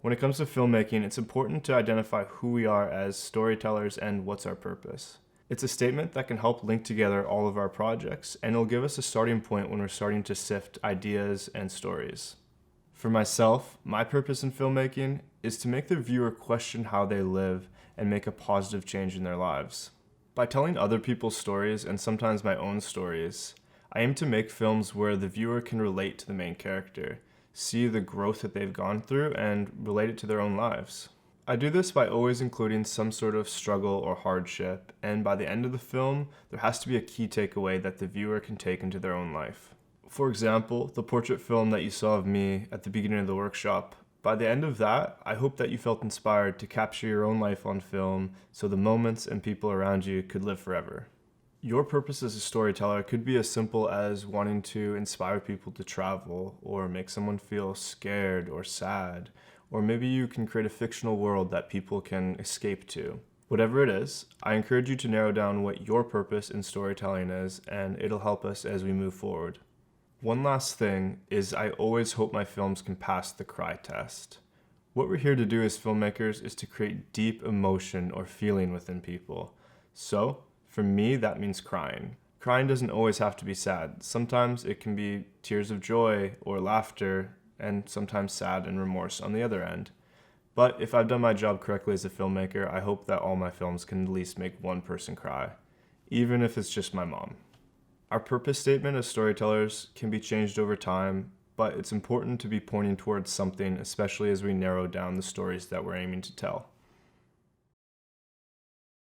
When it comes to filmmaking, it's important to identify who we are as storytellers and what's our purpose. It's a statement that can help link together all of our projects, and it'll give us a starting point when we're starting to sift ideas and stories. For myself, my purpose in filmmaking is to make the viewer question how they live and make a positive change in their lives. By telling other people's stories, and sometimes my own stories, I aim to make films where the viewer can relate to the main character, see the growth that they've gone through, and relate it to their own lives. I do this by always including some sort of struggle or hardship, and by the end of the film, there has to be a key takeaway that the viewer can take into their own life. For example, the portrait film that you saw of me at the beginning of the workshop, by the end of that, I hope that you felt inspired to capture your own life on film so the moments and people around you could live forever. Your purpose as a storyteller could be as simple as wanting to inspire people to travel, or make someone feel scared or sad, or maybe you can create a fictional world that people can escape to. Whatever it is, I encourage you to narrow down what your purpose in storytelling is, and it'll help us as we move forward. One last thing is I always hope my films can pass the cry test. What we're here to do as filmmakers is to create deep emotion or feeling within people. So, for me, that means crying. Crying doesn't always have to be sad. Sometimes it can be tears of joy or laughter, and sometimes sad and remorse on the other end. But if I've done my job correctly as a filmmaker, I hope that all my films can at least make one person cry, even if it's just my mom. Our purpose statement as storytellers can be changed over time, but it's important to be pointing towards something, especially as we narrow down the stories that we're aiming to tell.